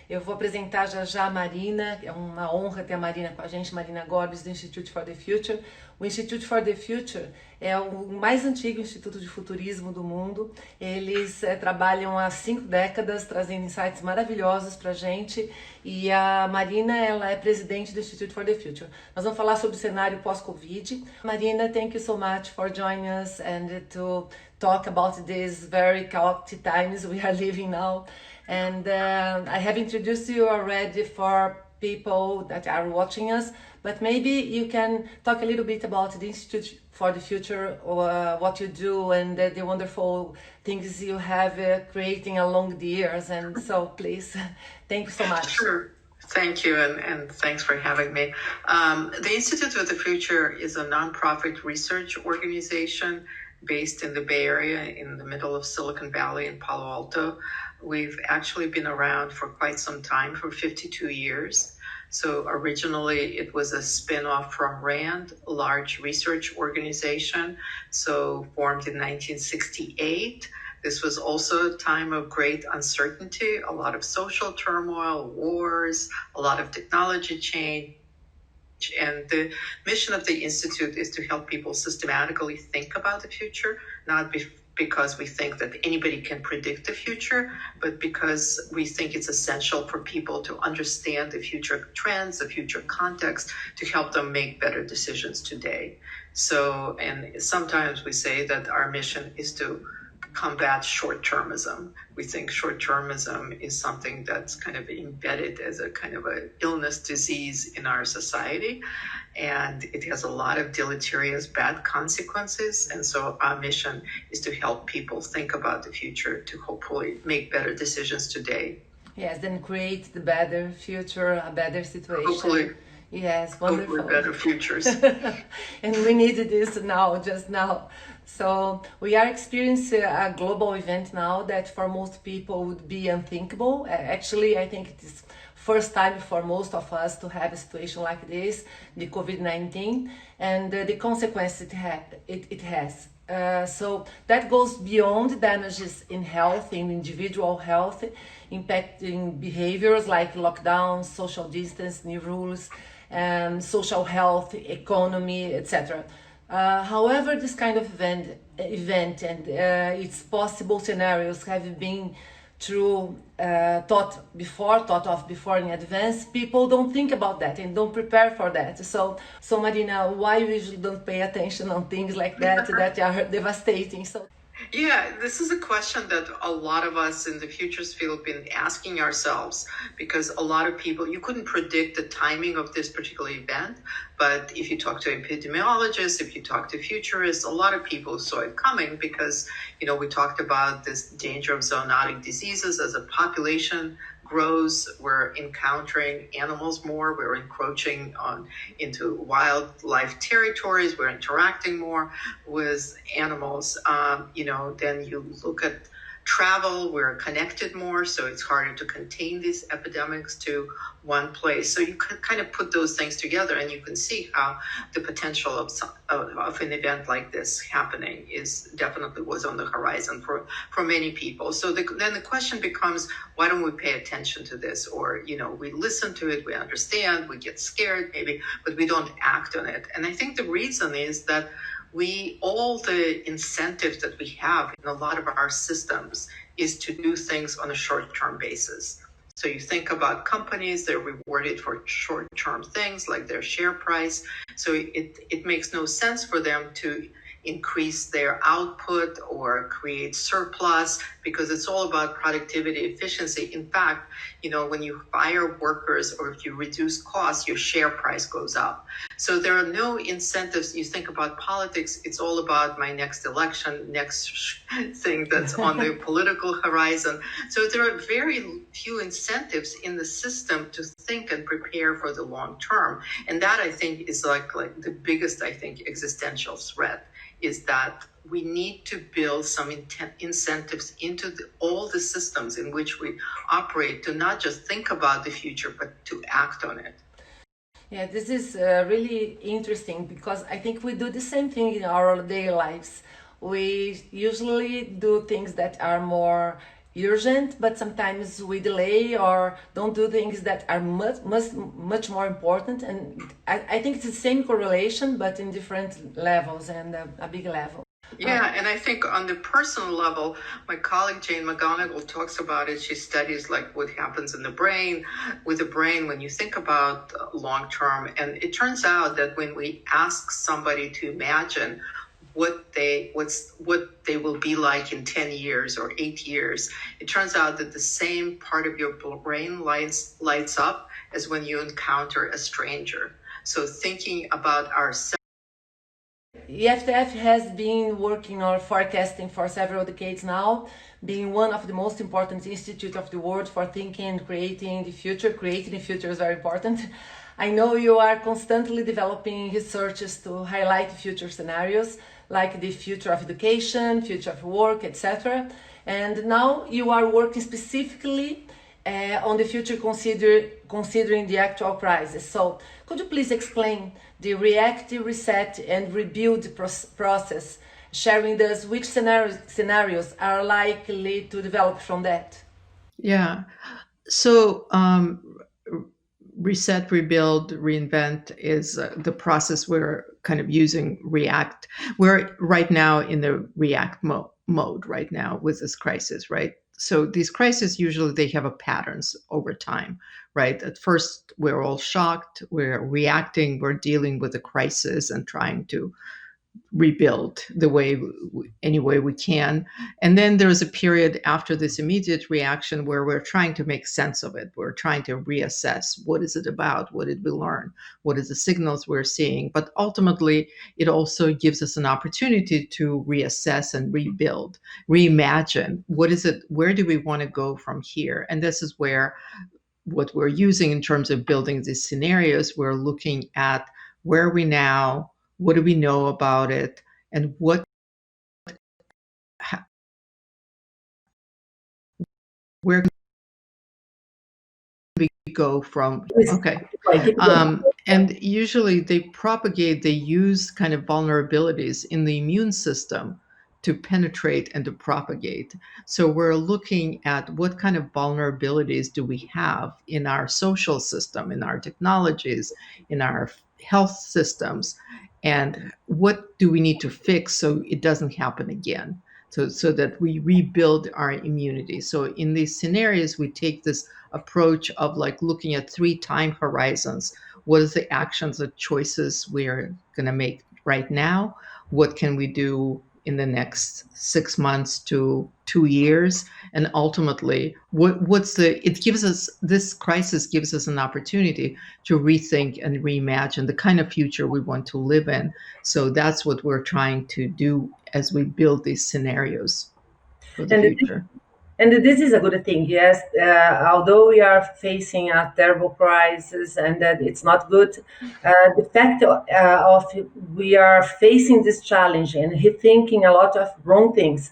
Eu vou apresentar já já a Marina, é uma honra ter a Marina com a gente, Marina Gorbis, do Institute for the Future. O Institute for the Future é o mais antigo instituto de futurismo do mundo. Eles trabalham há 5 décadas, trazendo insights maravilhosos para a gente. E a Marina, ela é presidente do Institute for the Future. Nós vamos falar sobre o cenário pós-Covid. Marina, thank you so much for joining us and to talk about these very chaotic times we are living now. And I have introduced you already for people that are watching us, but maybe you can talk a little bit about the Institute for the Future, what you do, and the wonderful things you have creating along the years. And so, please, thank you so much. Sure. Thank you, and thanks for having me. The Institute for the Future is a nonprofit research organization based in the Bay Area, in the middle of Silicon Valley in Palo Alto. We've actually been around for quite some time, for 52 years. So originally it was a spin-off from RAND, a large research organization, so formed in 1968. This was also a time of great uncertainty, a lot of social turmoil, wars, a lot of technology change. And the mission of the Institute is to help people systematically think about the future, not because we think that anybody can predict the future, but because we think it's essential for people to understand the future trends, the future context, to help them make better decisions today. So, and sometimes we say that our mission is to combat short-termism. We think short-termism is something that's kind of embedded as a kind of a illness disease in our society, and it has a lot of deleterious bad consequences. And so our mission is to help people think about the future to hopefully make better decisions today. Yes, then create the better future, a better situation. Hopefully. Yes, wonderful. Hopefully better futures. And we need this now, just now. So we are experiencing a global event now that for most people would be unthinkable. Actually, I think it is first time for most of us to have a situation like this, the COVID-19, and the consequences it has. So that goes beyond damages in health, in individual health, impacting behaviors like lockdowns, social distance, new rules, social health, economy, etc. However, this kind of event and its possible scenarios have been thought of before in advance. People don't think about that and don't prepare for that. So Marina, why we usually don't pay attention on things like that that are devastating? So. Yeah, this is a question that a lot of us in the futures field have been asking ourselves, because a lot of people, you couldn't predict the timing of this particular event, but if you talk to epidemiologists, if you talk to futurists, a lot of people saw it coming because, we talked about this danger of zoonotic diseases as a population grows. We're encountering animals more. We're encroaching into wildlife territories. We're interacting more with animals. Then you look at travel. We're connected more, so it's harder to contain these epidemics to one place. So you can kind of put those things together, and you can see how the potential of an event like this happening definitely was on the horizon for many people. So then the question becomes, why don't we pay attention to this? Or, we listen to it, we understand, we get scared maybe, but we don't act on it. And I think the reason is that all the incentives that we have in a lot of our systems is to do things on a short-term basis. So you think about companies, they're rewarded for short-term things like their share price. So it makes no sense for them to increase their output or create surplus, because it's all about productivity, efficiency. In fact, when you fire workers or if you reduce costs, your share price goes up. So there are no incentives. You think about politics, it's all about my next election, next thing that's on the political horizon. So there are very few incentives in the system to think and prepare for the long term. And that, I think, is like the biggest, existential threat, is that we need to build some incentives into all the systems in which we operate to not just think about the future, but to act on it. Yeah, this is really interesting, because I think we do the same thing in our daily lives. We usually do things that are more urgent, but sometimes we delay or don't do things that are much more important. And I think it's the same correlation, but in different levels and a big level. Yeah, and I think on the personal level, my colleague Jane McGonigal talks about it. She studies like what happens in the brain, with the brain when you think about long term. And it turns out that when we ask somebody to imagine what they will be like in 10 years or 8 years, it turns out that the same part of your brain lights up as when you encounter a stranger. So thinking about ourselves. IFTF has been working on forecasting for several decades now, being one of the most important institutes of the world for thinking and creating the future. Creating the future is very important. I know you are constantly developing researches to highlight future scenarios, like the future of education, future of work, etc. And now you are working specifically on the future considering the actual crisis. So could you please explain the react, reset, and rebuild process, sharing thus which scenarios are likely to develop from that? Yeah. So reset, rebuild, reinvent is the process we're kind of using React. We're right now in the React mode right now with this crisis, right? So these crises usually they have a patterns over time, right? At first we're all shocked, we're reacting, we're dealing with the crisis and trying to rebuild the way any way we can. And then there's a period after this immediate reaction where we're trying to make sense of it. We're trying to reassess what is it about, what did we learn, what is the signals we're seeing. But ultimately it also gives us an opportunity to reassess and rebuild, reimagine what is it, where do we want to go from here. And this is where what we're using in terms of building these scenarios, we're looking at where are we now, what do we know about it, and where can we go from? Okay. And usually they use kind of vulnerabilities in the immune system to penetrate and to propagate. So we're looking at what kind of vulnerabilities do we have in our social system, in our technologies, in our health systems, and what do we need to fix so it doesn't happen again, so that we rebuild our immunity. So in these scenarios, we take this approach of like looking at 3 time horizons. What is the actions or choices we're going to make right now? What can we do in the next 6 months to 2 years? And ultimately, this crisis gives us an opportunity to rethink and reimagine the kind of future we want to live in. So that's what we're trying to do as we build these scenarios for the future. And this is a good thing, yes. Although we are facing a terrible crisis and that it's not good, the fact of we are facing this challenge and rethinking a lot of wrong things,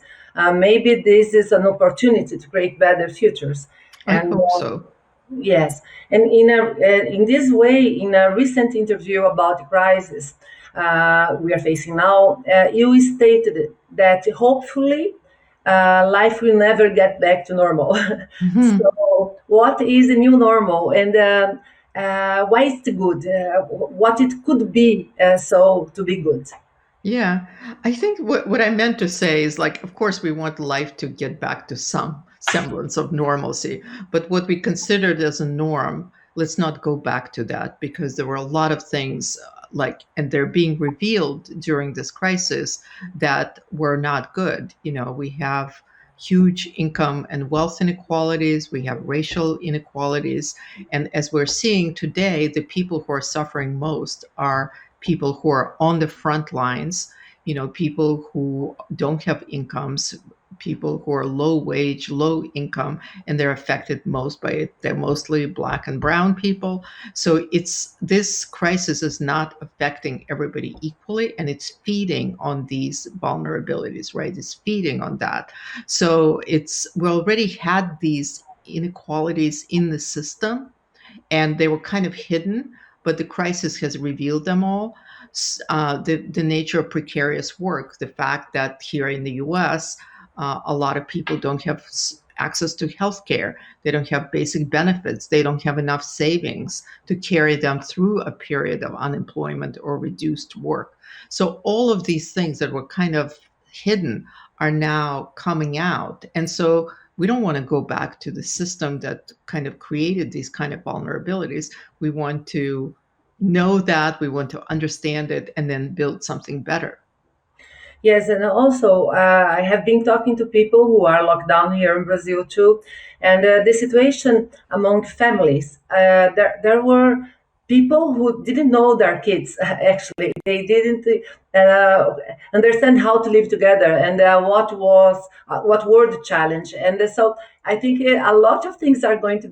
maybe this is an opportunity to create better futures. I hope so. Yes, and in this way, in a recent interview about the crisis we are facing now, you stated that hopefully life will never get back to normal. Mm-hmm. So, what is the new normal, and why is it good? What it could be so to be good? Yeah, I think what I meant to say is like, of course, we want life to get back to some semblance of normalcy, but what we considered as a norm, let's not go back to that, because there were a lot of things and they're being revealed during this crisis that were not good. You know, we have huge income and wealth inequalities, we have racial inequalities, and as we're seeing today, the people who are suffering most are people who are on the front lines, you know, people who don't have incomes, people who are low wage, low income, and they're affected most by it. They're mostly Black and brown people. So this crisis is not affecting everybody equally, and it's feeding on these vulnerabilities, right? It's feeding on that. So we already had these inequalities in the system, and they were kind of hidden, but the crisis has revealed them all. The nature of precarious work, the fact that here in the US, a lot of people don't have access to healthcare. They don't have basic benefits. They don't have enough savings to carry them through a period of unemployment or reduced work. So all of these things that were kind of hidden are now coming out. And so we don't want to go back to the system that kind of created these kind of vulnerabilities. We want to know that, we want to understand it, and then build something better. Yes, and also I have been talking to people who are locked down here in Brazil too, and the situation among families. There were people who didn't know their kids. Actually, they didn't uh, understand how to live together and what were the challenge. And so I think a lot of things are going to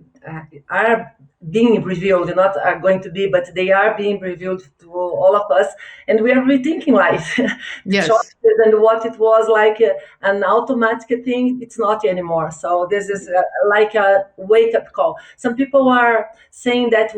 are being revealed, not are going to be, but they are being revealed to all of us, and we are rethinking life. The Yes. choices and what it was like an automatic thing, it's not anymore. So this is like a wake up call. Some people are saying that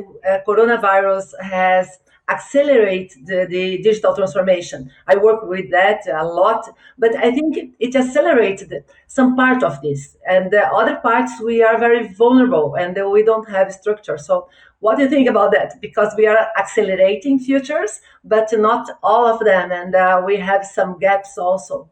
coronavirus has accelerated the digital transformation. I work with that a lot, but I think it accelerated some part of this, and the other parts we are very vulnerable and we don't have structure. So what do you think about that? Because we are accelerating futures, but not all of them, and we have some gaps also.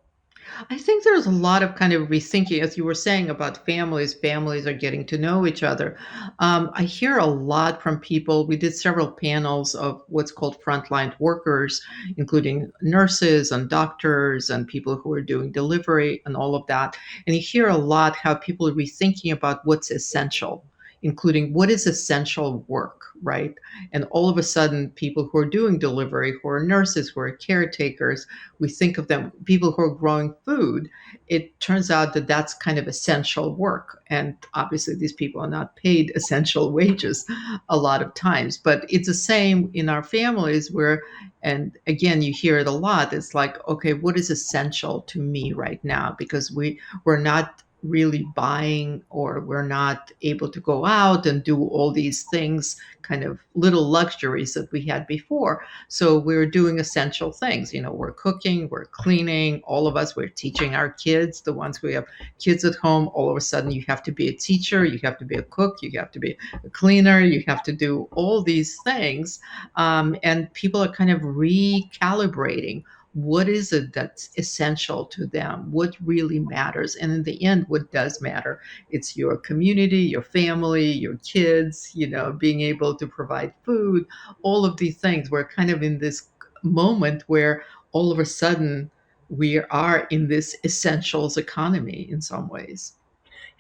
I think there's a lot of kind of rethinking, as you were saying about families. Families are getting to know each other. I hear a lot from people. We did several panels of what's called frontline workers, including nurses and doctors and people who are doing delivery and all of that. And you hear a lot how people are rethinking about what's essential, including what is essential work, right? And all of a sudden, people who are doing delivery, who are nurses, who are caretakers, we think of them, people who are growing food. It turns out that that's kind of essential work. And obviously, these people are not paid essential wages a lot of times. But it's the same in our families where, and again, you hear it a lot. It's like, okay, what is essential to me right now? Because we're not really buying, or we're not able to go out and do all these things, kind of little luxuries that we had before. So we're doing essential things. We're cooking, we're cleaning, all of us, we're teaching our kids, the ones who have kids at home. All of a sudden, you have to be a teacher, you have to be a cook, you have to be a cleaner, you have to do all these things. And people are kind of recalibrating what is it that's essential to them, what really matters. And in the end, what does matter, it's your community, your family, your kids, being able to provide food, all of these things. We're kind of in this moment where all of a sudden we are in this essentials economy in some ways.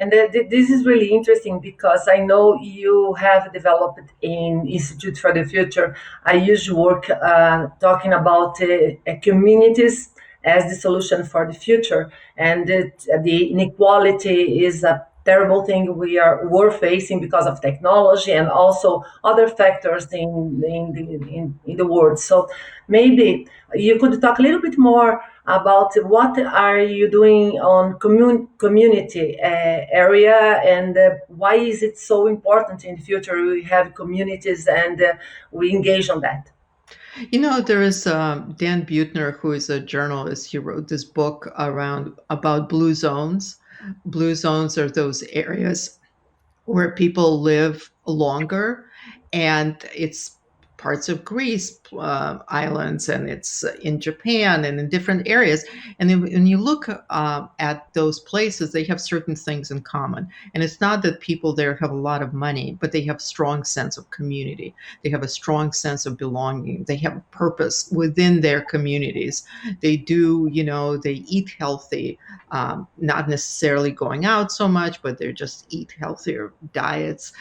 And this is really interesting because I know you have developed in Institute for the Future a huge work talking about communities as the solution for the future, and the inequality is a terrible thing we're facing because of technology and also other factors in the world. So maybe you could talk a little bit more about what are you doing on community area, and why is it so important in the future we have communities and we engage on that. There is Dan Buettner, who is a journalist. He wrote this book about blue zones. Blue zones are those areas where people live longer, and it's parts of Greece, islands, and it's in Japan and in different areas. And then when you look at those places, they have certain things in common. And it's not that people there have a lot of money, but they have a strong sense of community. They have a strong sense of belonging. They have a purpose within their communities. They do, they eat healthy, not necessarily going out so much, but they just eat healthier diets.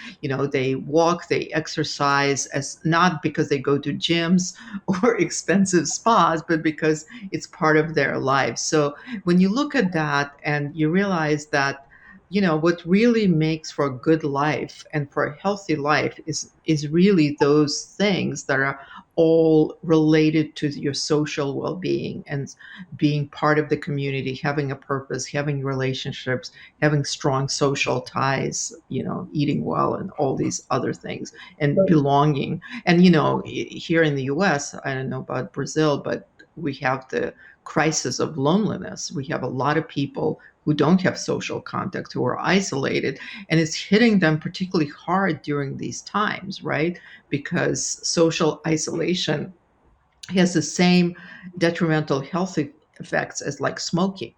They walk, they exercise, as not because they go to gyms or expensive spas, but because it's part of their lives. So when you look at that and you realize that, what really makes for a good life and for a healthy life is really those things that are all related to your social well-being and being part of the community, having a purpose, having relationships, having strong social ties, eating well, and all these other things, and belonging. And here in the US, I don't know about Brazil, but we have the crisis of loneliness. We have a lot of people who don't have social contact, who are isolated, and it's hitting them particularly hard during these times, right? Because social isolation has the same detrimental health effects as like smoking.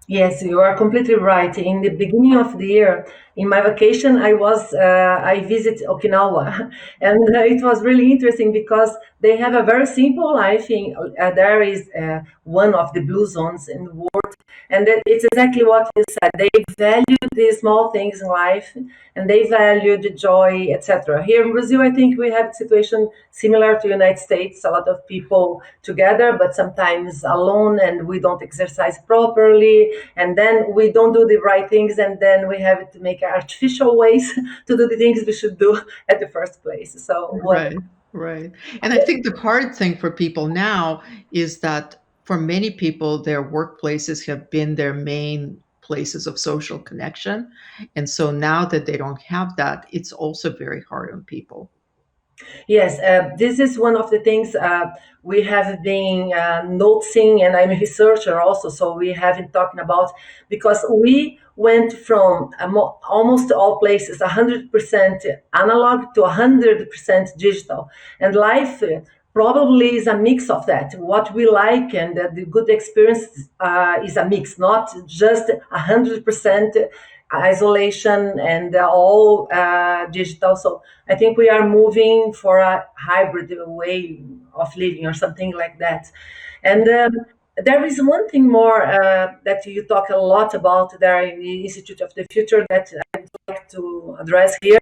Yes, you are completely right. In the beginning of the year, in my vacation, I visit Okinawa, and it was really interesting because they have a very simple life. There is one of the blue zones in the world, and it's exactly what you said. They value the small things in life, and they value the joy, etc. Here in Brazil, I think we have a situation similar to United States. A lot of people together, but sometimes alone, and we don't exercise properly, and then we don't do the right things, and then we have to make artificial ways to do the things we should do at the first place. So what? Right, right. And I think the hard thing for people now is that for many people, their workplaces have been their main places of social connection. And so now that they don't have that, it's also very hard on people. Yes, this is one of the things we have been noticing, and I'm a researcher also, so we have been talking about, because we went from almost all places 100% analog to 100% digital, and life probably is a mix of that. What we like and the good experience is a mix, not just 100% isolation and all digital. So I think we are moving for a hybrid way of living or something like that. And there is one thing more that you talk a lot about there in the Institute of the Future that I would like to address here.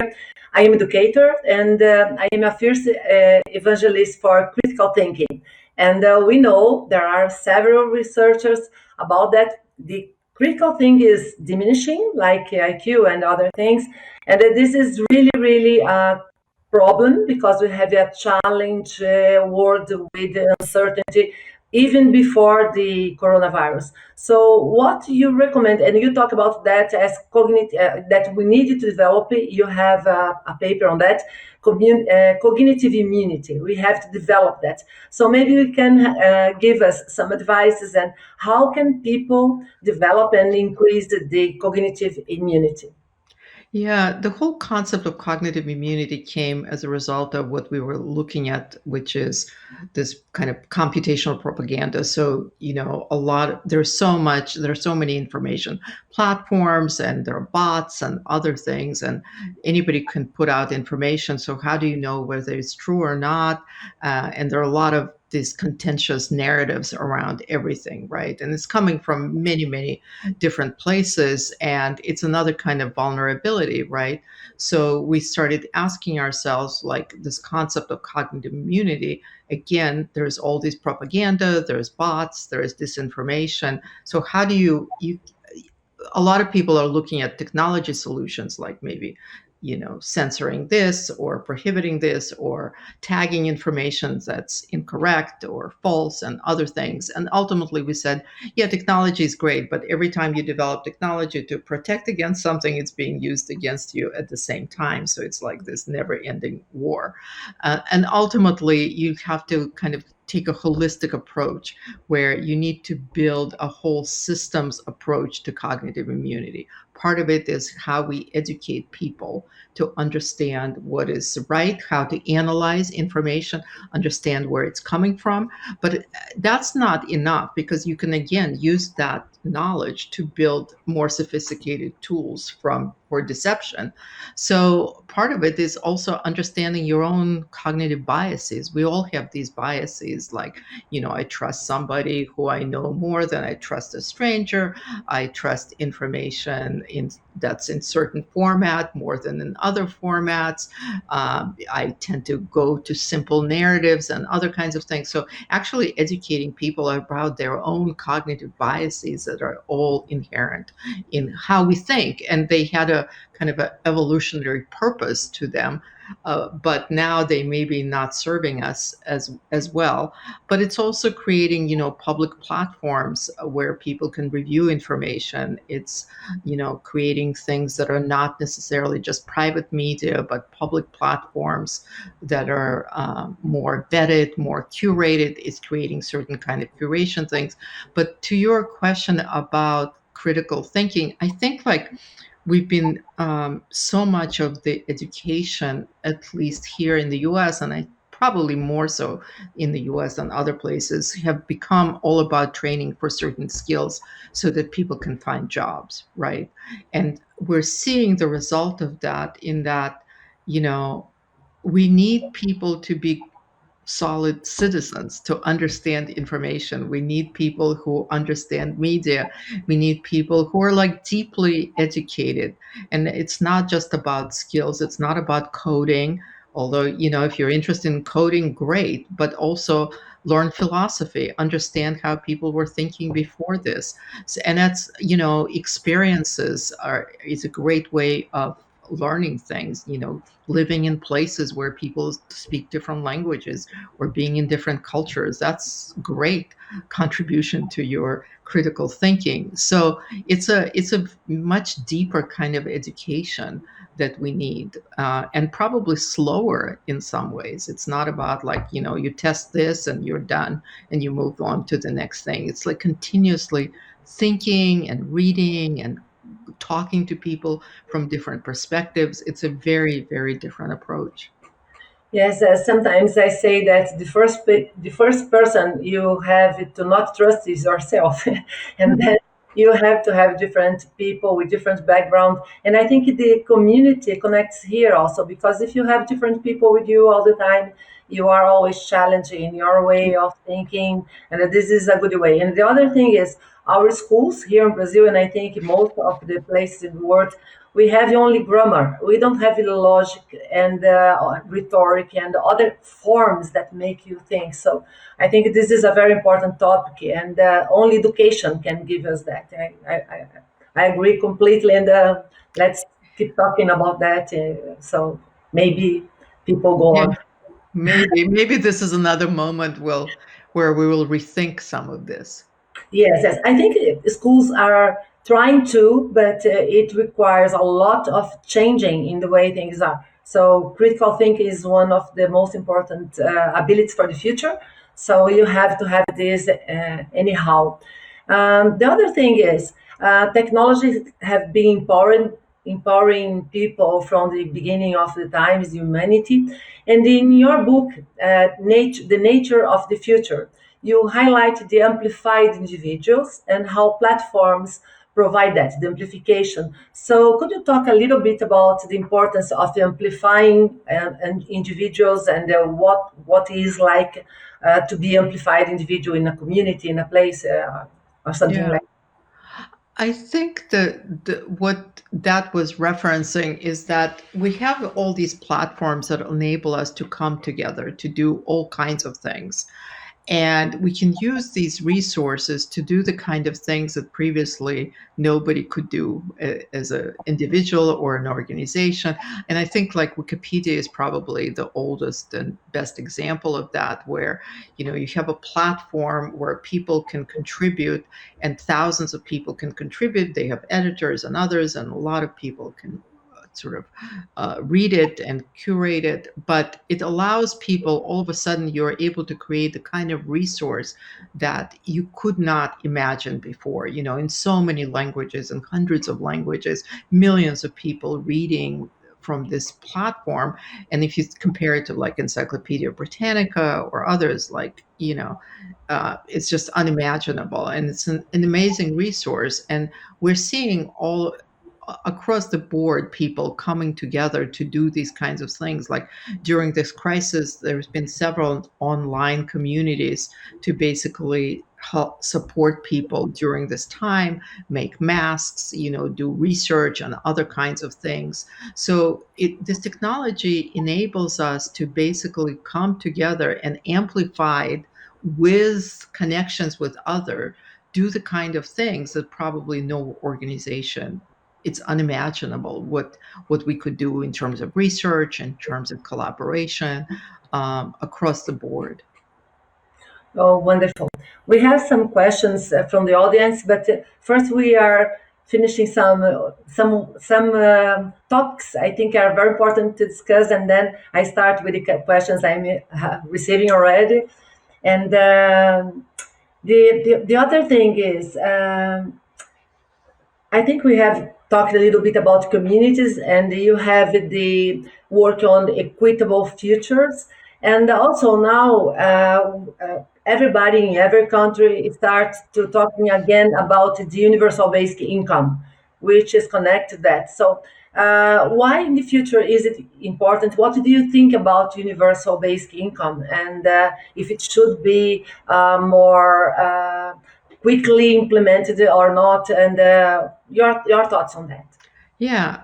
I am educator, and I am a fierce evangelist for critical thinking. And we know there are several researchers about that. The critical thing is diminishing, like IQ and other things. And this is really, really a problem because we have a challenge world with uncertainty even before the coronavirus. So what you recommend, and you talk about that as cognitive, that we need to develop, you have a paper on that, cognitive immunity. We have to develop that. So maybe you can give us some advices and how can people develop and increase the cognitive immunity? Yeah, the whole concept of cognitive immunity came as a result of what we were looking at, which is this kind of computational propaganda. So, there's so many information platforms, and there are bots and other things, and anybody can put out information. So, how do you know whether it's true or not? And there are a lot of these contentious narratives around everything, right? And it's coming from many, many different places, and it's another kind of vulnerability, right? So we started asking ourselves, like, this concept of cognitive immunity. Again, there's all this propaganda, there's bots, there's disinformation. So how do you a lot of people are looking at technology solutions, like maybe censoring this or prohibiting this or tagging information that's incorrect or false and other things. And ultimately we said, yeah, technology is great, but every time you develop technology to protect against something, it's being used against you at the same time. So it's like this never ending war. And ultimately you have to kind of take a holistic approach where you need to build a whole systems approach to cognitive immunity. Part of it is how we educate people to understand what is right, how to analyze information, understand where it's coming from. But that's not enough, because you can, again, use that knowledge to build more sophisticated tools for deception. So part of it is also understanding your own cognitive biases. We all have these biases, like, I trust somebody who I know more than I trust a stranger. I trust information that's in certain format more than in other formats. I tend to go to simple narratives and other kinds of things. So actually educating people about their own cognitive biases that are all inherent in how we think. And they had a kind of an evolutionary purpose to them. But now they may be not serving us as well. But it's also creating, public platforms where people can review information. It's, creating things that are not necessarily just private media, but public platforms that are more vetted, more curated. It's creating certain kind of curation things. But to your question about critical thinking, I think like we've been so much of the education, at least here in the US, and I probably more so in the US than other places, have become all about training for certain skills so that people can find jobs, right? And we're seeing the result of that in that, you know, we need people to be solid citizens to understand information. We need people who understand media. We need people who are like deeply educated. And it's not just about skills, it's not about coding. Although, if you're interested in coding, great, but also learn philosophy, understand how people were thinking before this. And that's, experiences is a great way of learning things, living in places where people speak different languages or being in different cultures. That's great contribution to your critical thinking. So it's a much deeper kind of education that we need, and probably slower in some ways. It's not about like, you test this and you're done and you move on to the next thing. It's like continuously thinking and reading and talking to people from different perspectives. It's a very, very different approach. Yes, sometimes I say that the first person you have to not trust is yourself, and then you have to have different people with different background. And I think the community connects here also, because if you have different people with you all the time, you are always challenging your way of thinking, and this is a good way. And the other thing is our schools here in Brazil, and I think most of the places in the world, we have only grammar. We don't have the logic and rhetoric and other forms that make you think. So I think this is a very important topic, and only education can give us that. I agree completely, and let's keep talking about that. So maybe people go Yeah, on. maybe this is another moment where we will rethink some of this. Yes, yes. I think schools are trying to, but it requires a lot of changing in the way things are. So critical thinking is one of the most important abilities for the future. So you have to have this anyhow. The other thing is technology have been empowering people from the beginning of the times, humanity. And in your book, the nature of the future, you highlight the amplified individuals and how platforms provide that, the amplification. So could you talk a little bit about the importance of amplifying and individuals, and what is like to be amplified individual in a community, in a place, or something Yeah. like I think that what that was referencing is that we have all these platforms that enable us to come together to do all kinds of things. And we can use these resources to do the kind of things that previously nobody could do as an individual or an organization. And I think like Wikipedia is probably the oldest and best example of that, where you have a platform where people can contribute and thousands of people can contribute. They have editors and others, and a lot of people can sort of read it and curate it, but it allows people, all of a sudden, you're able to create the kind of resource that you could not imagine before, in so many languages and hundreds of languages, millions of people reading from this platform. And if you compare it to like Encyclopedia Britannica or others, like, it's just unimaginable. And it's an amazing resource. And we're seeing all across the board people coming together to do these kinds of things. Like during this crisis, there's been several online communities to basically help support people during this time, make masks, do research on other kinds of things. So this technology enables us to basically come together and amplified with connections with other, do the kind of things that probably no organization it's unimaginable what we could do in terms of research, in terms of collaboration, across the board. Oh, wonderful. We have some questions from the audience, but first we are finishing some topics I think are very important to discuss, and then I start with the questions I'm receiving already. And the other thing is, I think we have talked a little bit about communities, and you have the work on equitable futures. And also now, everybody in every country starts to talking again about the universal basic income, which is connected to that. So, why in the future is it important? What do you think about universal basic income, and if it should be more quickly implemented or not, and your thoughts on that? Yeah,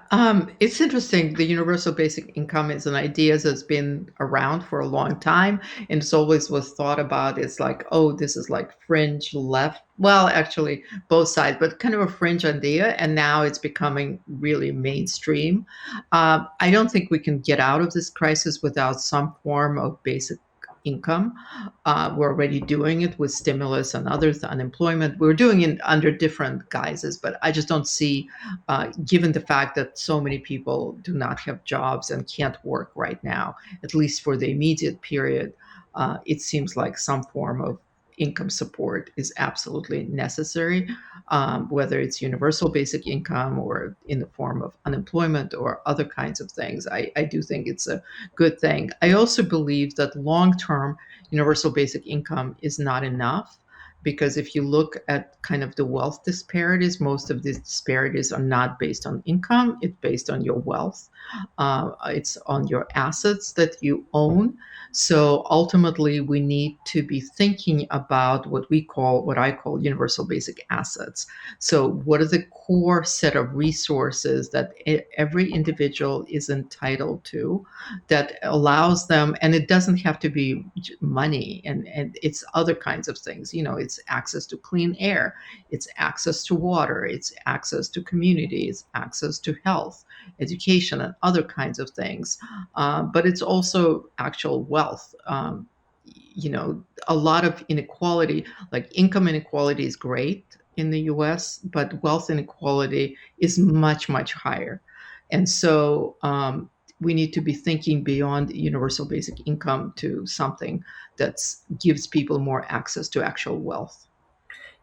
it's interesting. The universal basic income is an idea that's been around for a long time, and it's always was thought about. It's like, oh, this is like fringe left. Well, actually, both sides, but kind of a fringe idea, and now it's becoming really mainstream. I don't think we can get out of this crisis without some form of basic income. We're already doing it with stimulus and others, unemployment. We're doing it under different guises, but I just don't see, given the fact that so many people do not have jobs and can't work right now, at least for the immediate period, it seems like some form of income support is absolutely necessary, whether it's universal basic income or in the form of unemployment or other kinds of things. I do think it's a good thing. I also believe that long term, universal basic income is not enough, because if you look at kind of the wealth disparities, most of these disparities are not based on income, it's based on your wealth. It's on your assets that you own. So ultimately, we need to be thinking about what I call universal basic assets. So, what are the core set of resources that every individual is entitled to, that allows them, and it doesn't have to be money, and it's other kinds of things. It's access to clean air, it's access to water, it's access to community, it's access to health, education, and other kinds of things. But it's also actual wealth. A lot of inequality, like income inequality, is great in the US, but wealth inequality is much, much higher. And so we need to be thinking beyond universal basic income to something that gives people more access to actual wealth.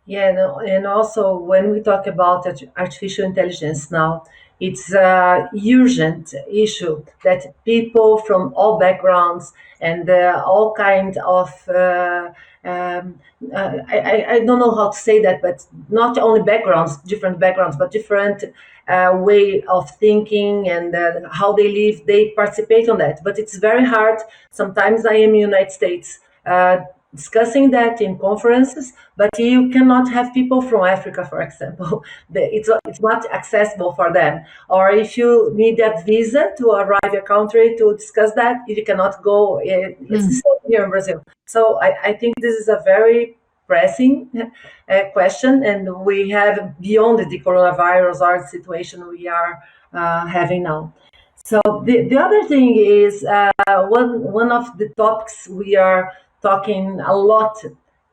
Yeah, no, and also when we talk about artificial intelligence now, it's a urgent issue that people from all backgrounds and all kind of I don't know how to say that, but not only different backgrounds, but different way of thinking and how they live, they participate on that. But it's very hard. Sometimes I am in the United States. Discussing that in conferences, but you cannot have people from Africa, for example. It's not accessible for them. Or if you need a visa to arrive a country to discuss that, you cannot go. It's the same here in Brazil. So I think this is a very pressing question, and we have beyond the coronavirus or situation we are having now. So the other thing is one of the topics talking a lot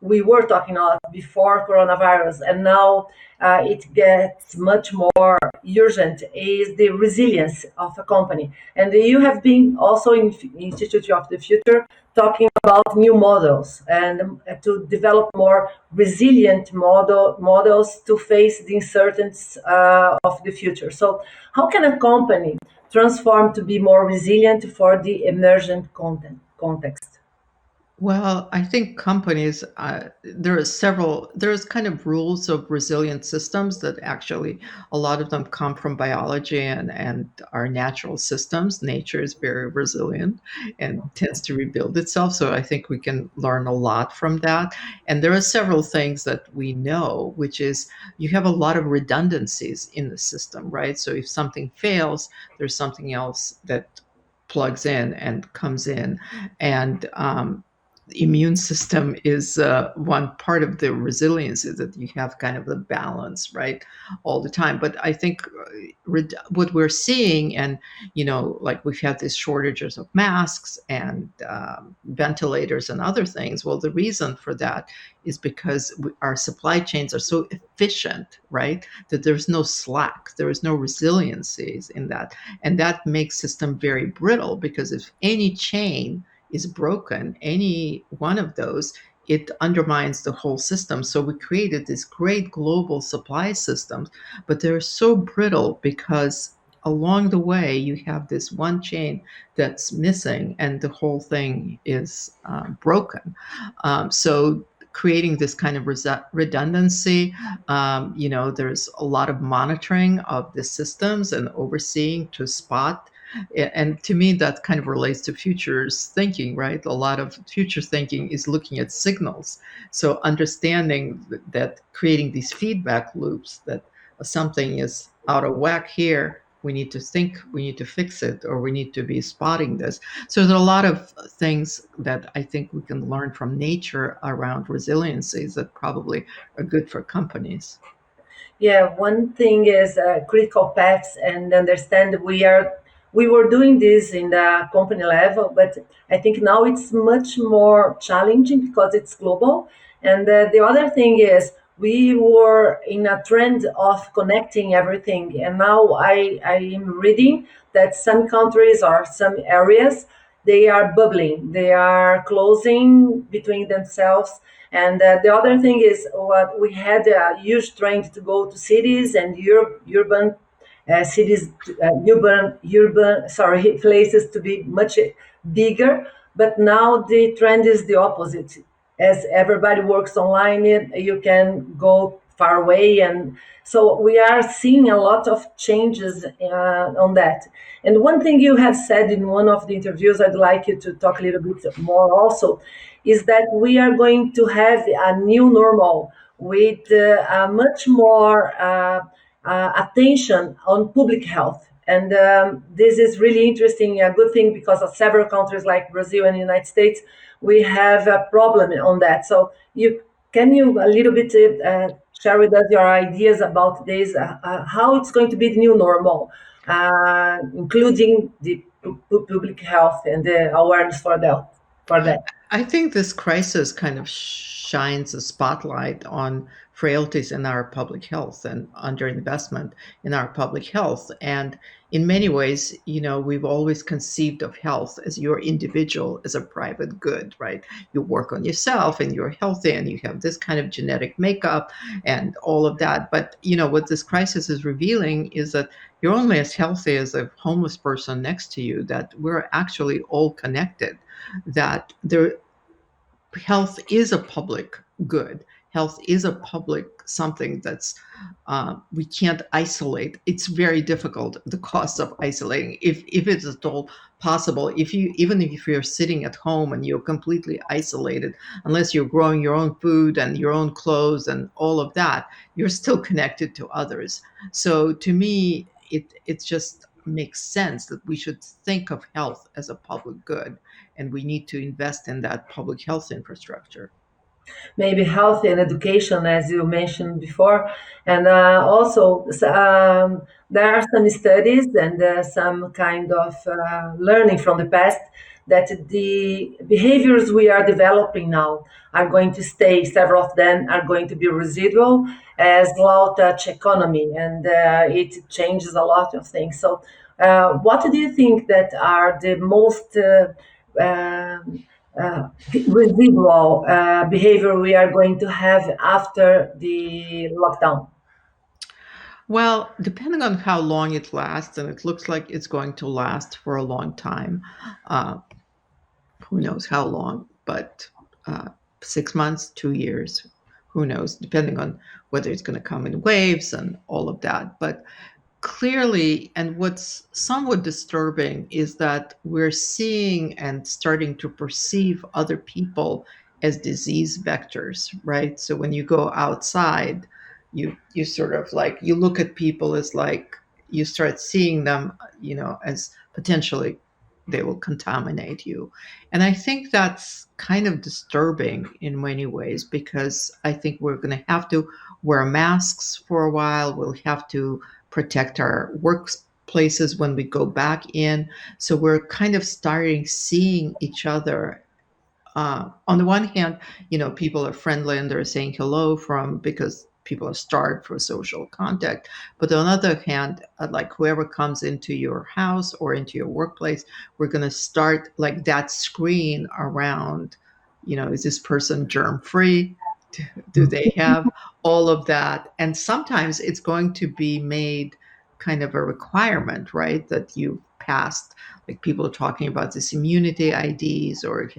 we were talking a lot before coronavirus, and now it gets much more urgent, is the resilience of a company. And you have been also in Institute of the Future talking about new models and to develop more resilient models to face the uncertainties of the future. So how can a company transform to be more resilient for the emergent context? Well, I think companies, there's kind of rules of resilient systems that actually a lot of them come from biology and our natural systems. Nature is very resilient and tends to rebuild itself. So I think we can learn a lot from that. And there are several things that we know, which is you have a lot of redundancies in the system, right? So if something fails, there's something else that plugs in and comes in. And immune system is one part of the resilience, is that you have kind of the balance, right, all the time. But I think what we're seeing, and like we've had these shortages of masks and ventilators and other things. Well, the reason for that is because our supply chains are so efficient, right, that there's no slack, there is no resiliencies in that, and that makes system very brittle, because if any chain is broken, any one of those, it undermines the whole system. So we created these great global supply systems, but they're so brittle because along the way you have this one chain that's missing and the whole thing is broken. So creating this kind of redundancy, there's a lot of monitoring of the systems and overseeing to spot. And to me, that kind of relates to futures thinking, right? A lot of future thinking is looking at signals. So understanding that creating these feedback loops, that something is out of whack here, we need to think, we need to fix it, or we need to be spotting this. So there are a lot of things that I think we can learn from nature around resiliencies that probably are good for companies. Yeah, one thing is critical paths and understand we were doing this in the company level, but I think now it's much more challenging because it's global. And the other thing is we were in a trend of connecting everything, and now I am reading that some countries or some areas, they are bubbling, they are closing between themselves. And the other thing is what we had a huge trend to go to cities and urban cities, sorry, places to be much bigger. But now the trend is the opposite. As everybody works online, you can go far away, and so we are seeing a lot of changes on that. And one thing you have said in one of the interviews, I'd like you to talk a little bit more also, is that we are going to have a new normal with a much more attention on public health. And this is really interesting, a good thing, because of several countries like Brazil and the United States, we have a problem on that. So you a little bit share with us your ideas about this, how it's going to be the new normal, including the public health and the awareness for that. For that. I think this crisis kind of shines a spotlight on frailties in our public health and underinvestment in our public health. And in many ways, we've always conceived of health as your individual, as a private good, right? You work on yourself and you're healthy and you have this kind of genetic makeup and all of that. But, what this crisis is revealing is that you're only as healthy as a homeless person next to you, that we're actually all connected, that health is a public good. Health is a public something that's we can't isolate. It's very difficult, the cost of isolating, if it's at all possible. Even if you're sitting at home and you're completely isolated, unless you're growing your own food and your own clothes and all of that, you're still connected to others. So to me, it just makes sense that we should think of health as a public good, and we need to invest in that public health infrastructure. Maybe health and education, as you mentioned before. And also, there are some studies and some kind of learning from the past that the behaviors we are developing now are going to stay. Several of them are going to be residual as low touch economy, and it changes a lot of things. So, what do you think that are the most residual behavior we are going to have after the lockdown? Well, depending on how long it lasts, and it looks like it's going to last for a long time. Uh, who knows how long, but 6 months, 2 years, who knows, depending on whether it's going to come in waves and all of that. But clearly, and what's somewhat disturbing is that we're seeing and starting to perceive other people as disease vectors, right? So when you go outside, you sort of like, you look at people as like, you start seeing them, as potentially they will contaminate you. And I think that's kind of disturbing in many ways, because I think we're going to have to wear masks for a while. We'll have to protect our workplaces when we go back in. So we're kind of starting seeing each other. On the one hand, people are friendly and they're saying hello from because people are starved for social contact. But on the other hand, like whoever comes into your house or into your workplace, we're going to start like that screen around, is this person germ free? Do they have all of that? And sometimes it's going to be made kind of a requirement, right? That you've passed, like people are talking about this immunity IDs or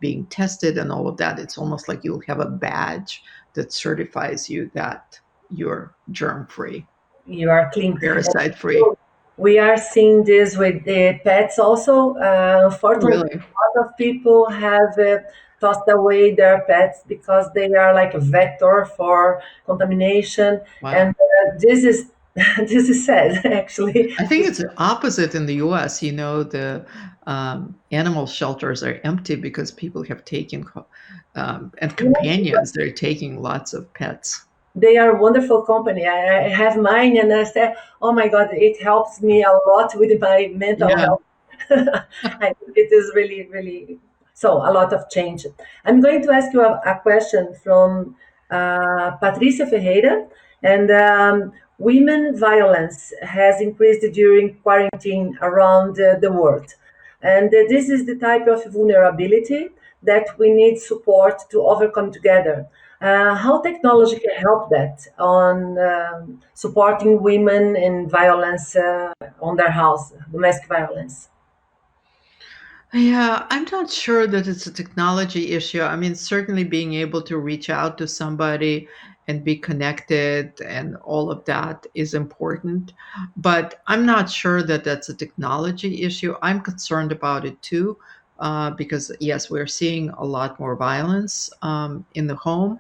being tested and all of that. It's almost like you'll have a badge that certifies you that you're germ free, You are clean. parasite free. We are seeing this with the pets also. Unfortunately, Really? a lot of people have tossed away their pets because they are like a vector for contamination, and Wow. this is this is sad actually. I think it's the opposite in the US. The animal shelters are empty because people have taken, and companions, they're taking lots of pets. They are wonderful company. I have mine, and I say, oh my God, it helps me a lot with my mental Yeah. health. I think it is really, really so a lot of change. I'm going to ask you a question from Patricia Ferreira, and women violence has increased during quarantine around the world, and this is the type of vulnerability that we need support to overcome together. How technology can help that on supporting women in violence on their house, domestic violence? Yeah, I'm not sure that it's a technology issue. I mean, certainly being able to reach out to somebody and be connected and all of that is important. But I'm not sure that that's a technology issue. I'm concerned about it too, because yes, we're seeing a lot more violence in the home.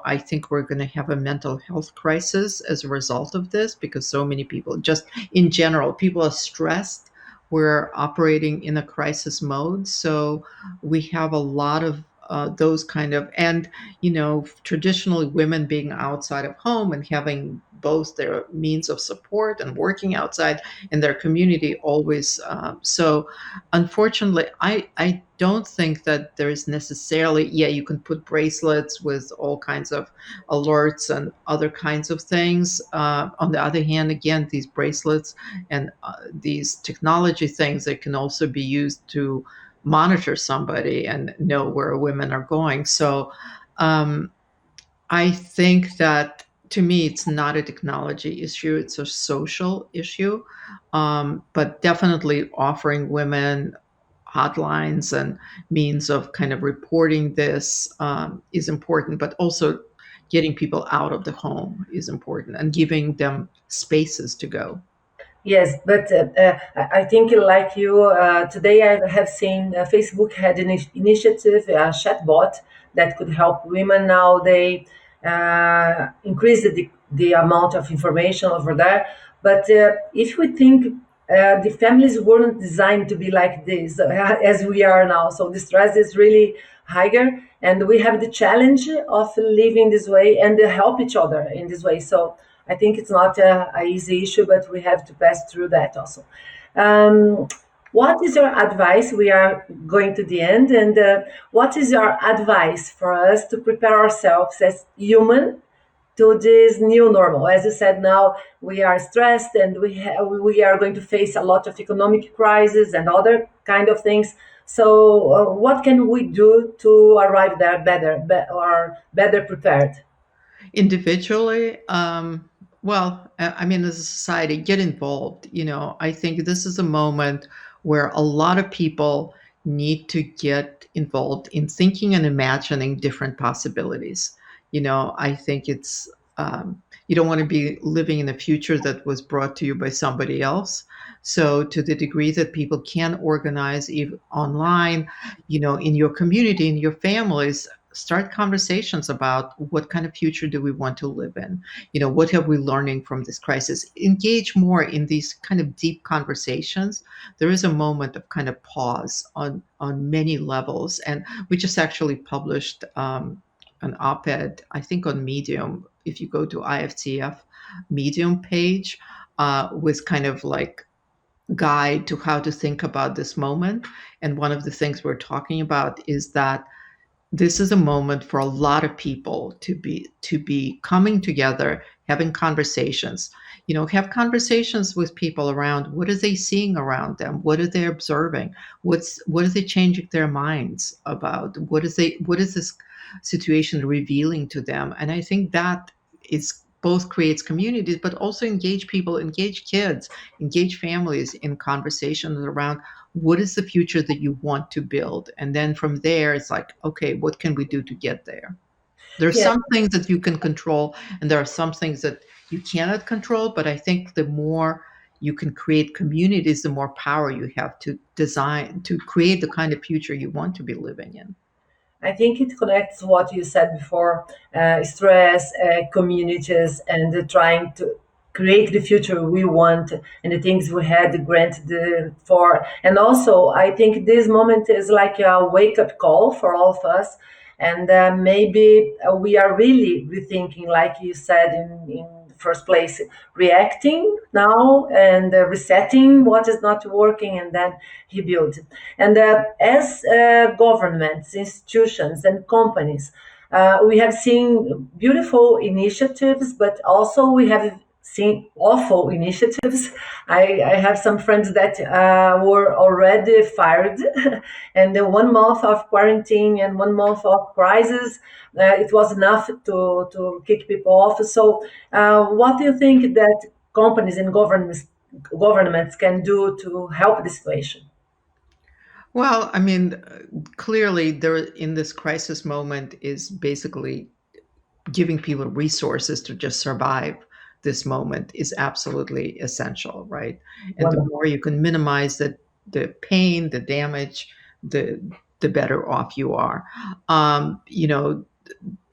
I think we're going to have a mental health crisis as a result of this, because so many people, just in general, people are stressed. We're operating in a crisis mode. So we have a lot of those kind of, and, traditionally women being outside of home and having both their means of support and working outside in their community always. So unfortunately, I don't think that there is necessarily, yeah, you can put bracelets with all kinds of alerts and other kinds of things. On the other hand, again, these bracelets and these technology things that can also be used to monitor somebody and know where women are going. So um, I think that, to me, it's not a technology issue, it's a social issue. But definitely offering women hotlines and means of kind of reporting this is important, but also getting people out of the home is important and giving them spaces to go. Yes, but I think like you, today I have seen Facebook had an initiative, a chatbot that could help women now. They increase the amount of information over there. But if we think the families weren't designed to be like this as we are now, so the stress is really higher, and we have the challenge of living this way and help each other in this way. So I think it's not a easy issue, but we have to pass through that also. Um, what is your advice? We are going to the end, and what is your advice for us to prepare ourselves as human to this new normal? As you said, now we are stressed, and we are going to face a lot of economic crisis and other kind of things. So, what can we do to arrive there better, or better prepared? Individually, well, I mean, as a society, get involved. I think this is a moment where a lot of people need to get involved in thinking and imagining different possibilities. I think it's, you don't want to be living in a future that was brought to you by somebody else. So, to the degree that people can organize online, in your community, in your families, start conversations about what kind of future do we want to live in. What have we learning from this crisis? Engage more in these kind of deep conversations. There is a moment of kind of pause on many levels, and we just actually published an op-ed, I think, on Medium. If you go to IFTF Medium page, with kind of like guide to how to think about this moment. And one of the things we're talking about is that this is a moment for a lot of people to be coming together, having conversations. Have conversations with people around what are they seeing around them, what are they observing, what are they changing their minds about, what is this situation revealing to them. And I think that is both creates communities, but also engage people, engage kids, engage families in conversations around what is the future that you want to build. And then from there, it's like, okay, what can we do to get there? There are Yeah. some things that you can control, and there are some things that you cannot control. But I think the more you can create communities, the more power you have to design, to create the kind of future you want to be living in. I think it connects what you said before, stress, communities, and trying to create the future we want and the things we had granted for. And also, I think this moment is like a wake up call for all of us. And maybe we are really rethinking, like you said in first place, reacting now and resetting what is not working and then rebuild. And as governments, institutions, and companies, we have seen beautiful initiatives, but also we have seen awful initiatives. I have some friends that were already fired, and the 1 month of quarantine and 1 month of crisis, it was enough to kick people off. So, what do you think that companies and governments can do to help the situation? Well, I mean, clearly, there in this crisis moment is basically giving people resources to just survive this moment is absolutely essential, right? And the more you can minimize the pain, the damage, the better off you are.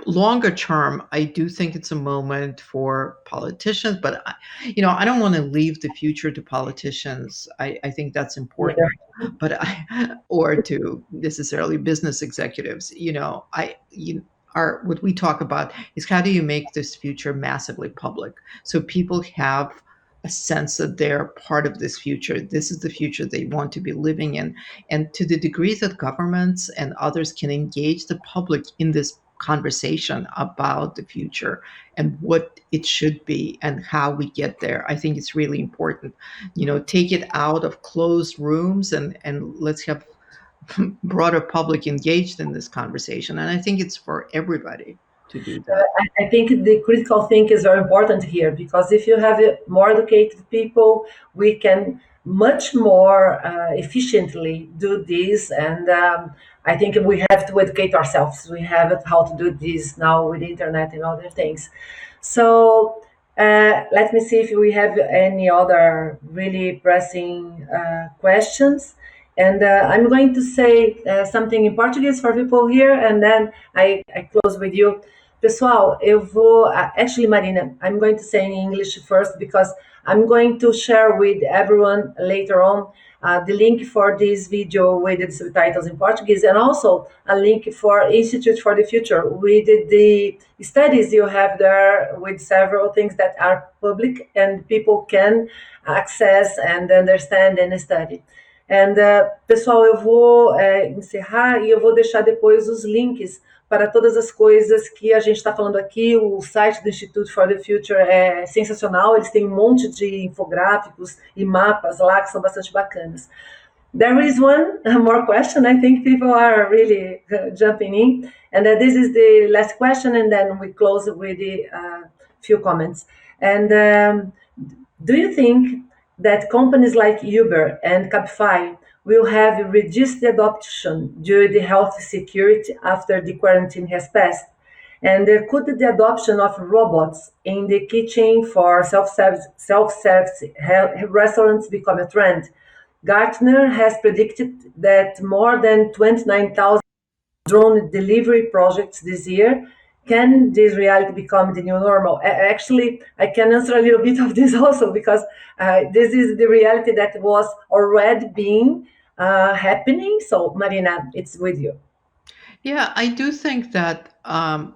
Longer term, I do think it's a moment for politicians, but I don't want to leave the future to politicians. I think that's important, but or to necessarily business executives. What we talk about is how do you make this future massively public so people have a sense that they're part of this future. This is the future they want to be living in. And to the degree that governments and others can engage the public in this conversation about the future and what it should be and how we get there, I think it's really important. Take it out of closed rooms and let's have broader public engaged in this conversation. And I think it's for everybody to do that. I think the critical thing is very important here, because if you have more educated people, we can much more efficiently do this. And I think we have to educate ourselves. We have how to do this now with the internet and other things. So let me see if we have any other really pressing questions. And I'm going to say something in Portuguese for people here, and then I close with you. Pessoal, eu vou. Actually, Marina, I'm going to say in English first, because I'm going to share with everyone later on the link for this video with the subtitles in Portuguese, and also a link for Institute for the Future with the studies you have there, with several things that are public and people can access and understand and study. And, pessoal, eu vou encerrar e eu vou deixar depois os links para todas as coisas que a gente está falando aqui. O site do Institute for the Future é sensacional, eles têm um monte de infográficos e mapas lá que são bastante bacanas. There is one more question. I think people are really jumping in. And this is the last question, and then we close with the few comments. And do you think that companies like Uber and Cabify will have reduced the adoption due to the health security after the quarantine has passed? And could the adoption of robots in the kitchen for self-service restaurants become a trend? Gartner has predicted that more than 29,000 drone delivery projects this year. Can this reality become the new normal? Actually, I can answer a little bit of this also, because this is the reality that was already being happening. So, Marina, it's with you. Yeah, I do think that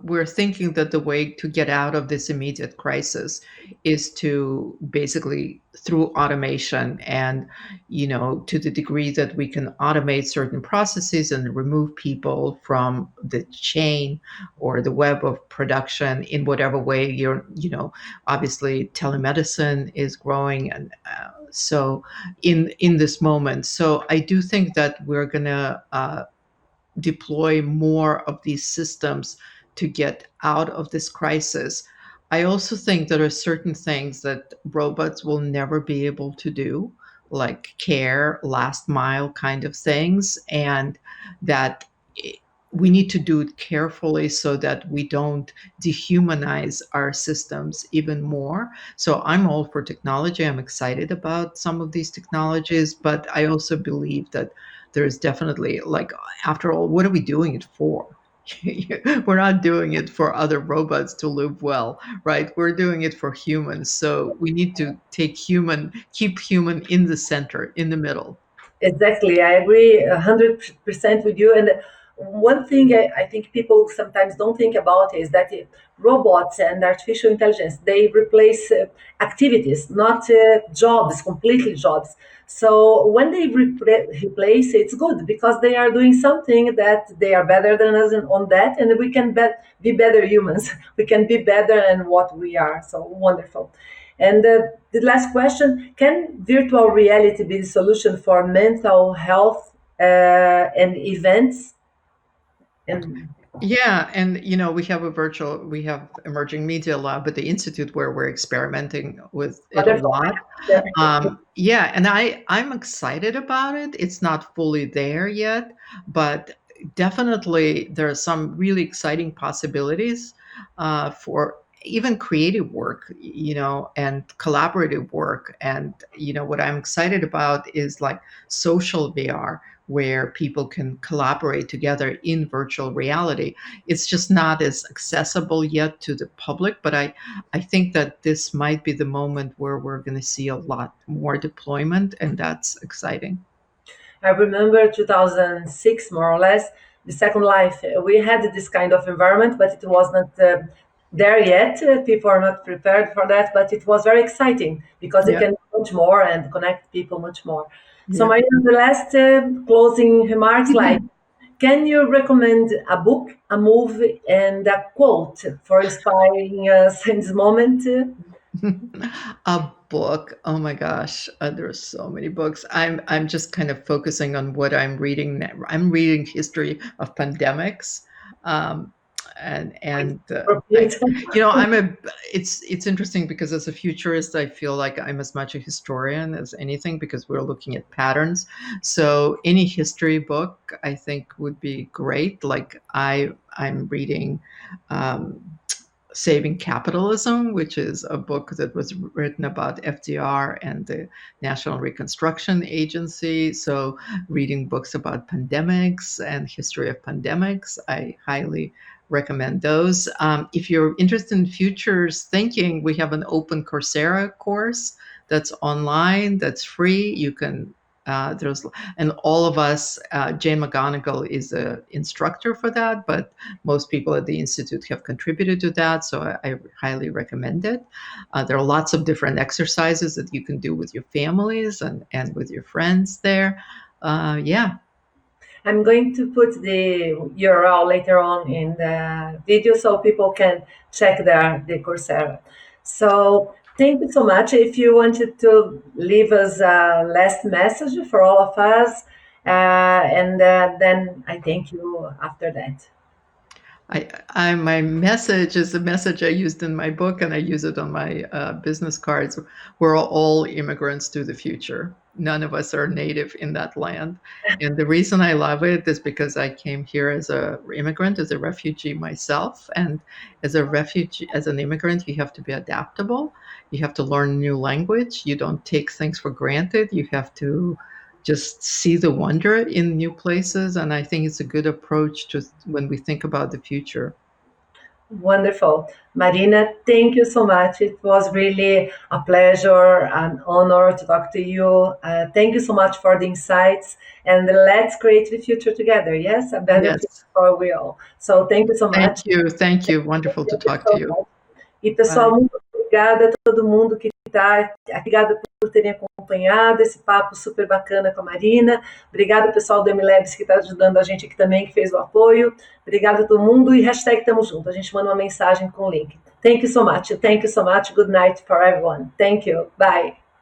we're thinking that the way to get out of this immediate crisis is to basically through automation and, to the degree that we can automate certain processes and remove people from the chain or the web of production in whatever way obviously telemedicine is growing. And so in this moment, so I do think that we're going to deploy more of these systems to get out of this crisis. I also think there are certain things that robots will never be able to do, like care, last mile kind of things, and that we need to do it carefully so that we don't dehumanize our systems even more. So I'm all for technology. I'm excited about some of these technologies, but I also believe that there's definitely, like, after all, what are we doing it for? We're not doing it for other robots to live well, right? We're doing it for humans. So we need to keep human in the center, in the middle. Exactly, I agree 100% with you. And one thing I think people sometimes don't think about is that robots and artificial intelligence, they replace activities, not jobs, completely jobs. So when they replace, it's good because they are doing something that they are better than us on that, and we can be better humans. We can be better than what we are. So wonderful. And the last question, can virtual reality be the solution for mental health and events? And Yeah, and we have emerging media lab at the institute where we're experimenting with it a wonderful. lot. Yeah. Yeah, and I'm excited about it. It's not fully there yet, but definitely there are some really exciting possibilities for even creative work, and collaborative work. And what I'm excited about is like social VR, where people can collaborate together in virtual reality. It's just not as accessible yet to the public, but I think that this might be the moment where we're going to see a lot more deployment, and that's exciting. I remember 2006, more or less, the Second Life. We had this kind of environment, but it was not there yet. People are not prepared for that, but it was very exciting because you Yeah. can do much more and connect people much more. So, Yeah. my the last closing remarks, like, can you recommend a book, a movie, and a quote for inspiring us in this moment? A book. Oh my gosh, there are so many books. I'm just kind of focusing on what I'm reading now. I'm reading history of pandemics, um, and I, Appropriate. I'm a. It's interesting because as a futurist, I feel like I'm as much a historian as anything because we're looking at patterns. So any history book I think would be great. Like I'm reading. Um, Saving Capitalism, which is a book that was written about FDR and the National Reconstruction Agency. So, reading books about pandemics and history of pandemics, I highly recommend those. If you're interested in futures thinking, we have an open Coursera course that's online, that's free. You can there's and all of us. Jane McGonigal is an instructor for that, but most people at the Institute have contributed to that, so I highly recommend it. There are lots of different exercises that you can do with your families and with your friends there. Yeah. I'm going to put the URL later on in the video so people can check the Coursera. So thank you so much. If you wanted to leave us a last message for all of us, and then I thank you after that. My message is a message I used in my book, and I use it on my business cards. We're all immigrants to the future. None of us are native in that land, and the reason I love it is because I came here as a immigrant, as a refugee myself, and as an immigrant, you have to be adaptable. You have to learn a new language. You don't take things for granted. You have to just see the wonder in new places. And I think it's a good approach to when we think about the future. Wonderful. Marina, thank you so much. It was really a pleasure, an honor to talk to you. Thank you so much for the insights, and let's create the future together. Yes, a better Yes. future for we all. So thank you so much. Thank you. Wonderful to talk to you. E pessoal, muito obrigada a todo mundo que está aqui. Obrigada por terem acompanhado esse papo super bacana com a Marina. Obrigada, pessoal do MLabs que está ajudando a gente aqui também, que fez o apoio. Obrigada a todo mundo e hashtag Tamo Junto. A gente manda uma mensagem com o link. Thank you so much. Thank you so much. Good night for everyone. Thank you. Bye.